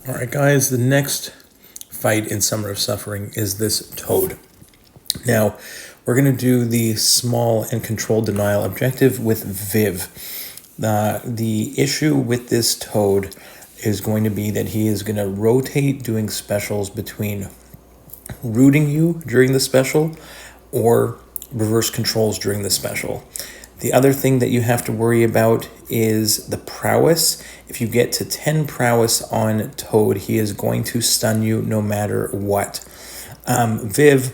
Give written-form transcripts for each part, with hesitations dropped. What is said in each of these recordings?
All right, guys, the next fight in Summer of Suffering is this toad. Now, we're going to do the small and controlled denial objective with Viv. The issue with this toad is going to be that he is going to rotate doing specials between rooting you during the special or reverse controls during the special. The other thing that you have to worry about is the prowess. If you get to 10 prowess on Toad, he is going to stun you no matter what. Viv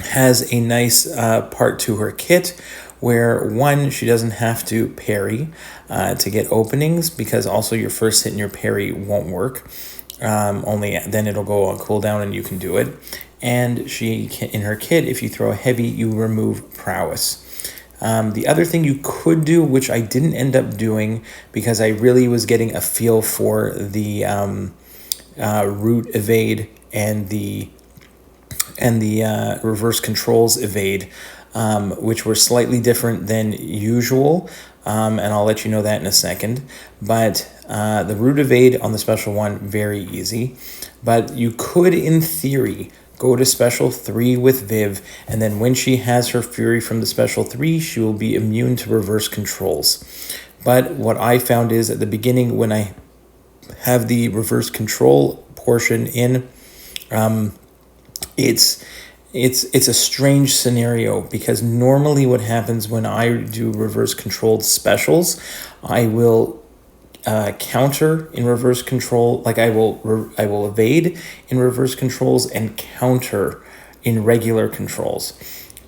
has a nice part to her kit where, one, she doesn't have to parry to get openings, because also your first hit and your parry won't work. Only then it'll go on cooldown and you can do it. And she can, in her kit, if you throw a heavy, you remove prowess. The other thing you could do, which I didn't end up doing because I really was getting a feel for the root evade and the reverse controls evade, which were slightly different than usual, and I'll let you know that in a second. But the root evade on the special one, very easy. But you could, in theory, go to special 3 with Viv, and then when she has her fury from the special 3, she will be immune to reverse controls. But what I found is at the beginning, when I have the reverse control portion in, it's a strange scenario, because normally what happens when I do reverse controlled specials, I will counter in reverse control, like I will evade in reverse controls and counter in regular controls.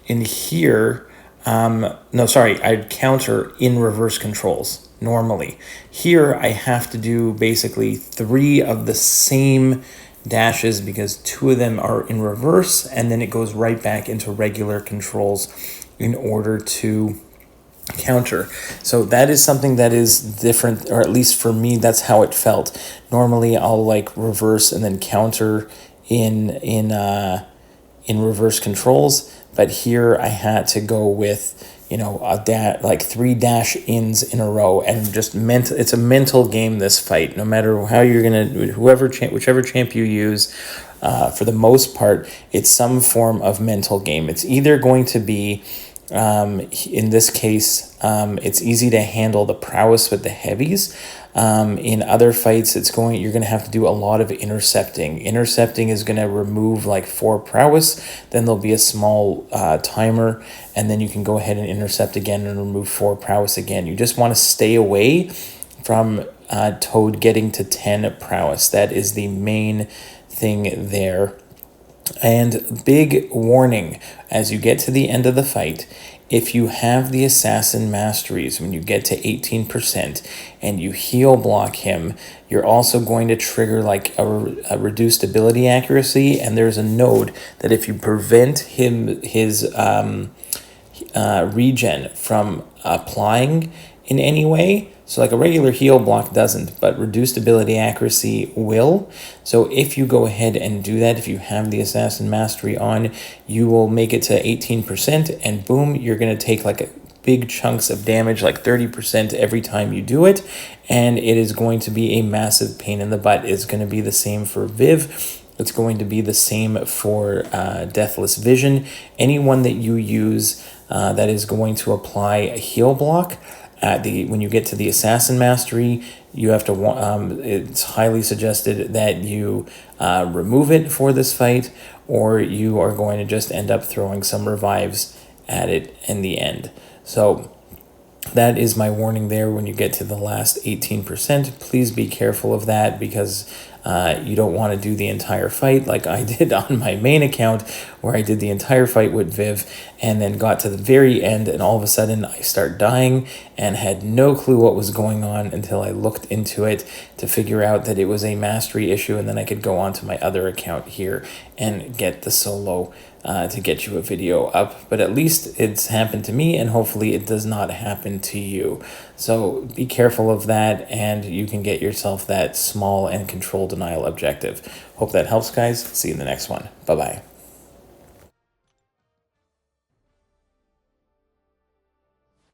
In here, I'd counter in reverse controls normally. Here I have to do basically 3 of the same dashes, because 2 of them are in reverse, and then it goes right back into regular controls in order to counter. So that is something that is different, or at least for me, that's how it felt. Normally I'll like reverse and then counter in reverse controls, but here I had to go with, like 3 dash ins in a row, and just it's a mental game, this fight. No matter how you're gonna, whichever champ you use, for the most part, it's some form of mental game. It's either going to be, in this case, it's easy to handle the prowess with the heavies. In other fights, you're going to have to do a lot of intercepting. Intercepting is going to remove like 4 prowess. Then there'll be a small timer, and then you can go ahead and intercept again and remove 4 prowess again. You just want to stay away from Toad getting to 10 prowess. That is the main thing there. And big warning, as you get to the end of the fight, if you have the assassin masteries, when you get to 18% and you heal block him, you're also going to trigger like a reduced ability accuracy. And there's a node that if you prevent his regen from applying in any way, so like a regular heal block doesn't, but reduced ability accuracy will. So if you go ahead and do that, if you have the Assassin Mastery on, you will make it to 18%, and boom, you're going to take like big chunks of damage, like 30% every time you do it. And it is going to be a massive pain in the butt. It's going to be the same for Viv. It's going to be the same for Deathless Vision. Anyone that you use that is going to apply a heal block, when you get to the Assassin Mastery, you have to. It's highly suggested that you remove it for this fight, or you are going to just end up throwing some revives at it in the end. So that is my warning there. When you get to the last 18%, please be careful of that, because you don't want to do the entire fight like I did on my main account, where I did the entire fight with Viv and then got to the very end, and all of a sudden I start dying and had no clue what was going on until I looked into it to figure out that it was a mastery issue, and then I could go on to my other account here and get the solo to get you a video up. But at least it's happened to me, and hopefully it does not happen to you. So be careful of that, and you can get yourself that small and controlled denial objective. Hope that helps, guys. See you in the next one. Bye-bye.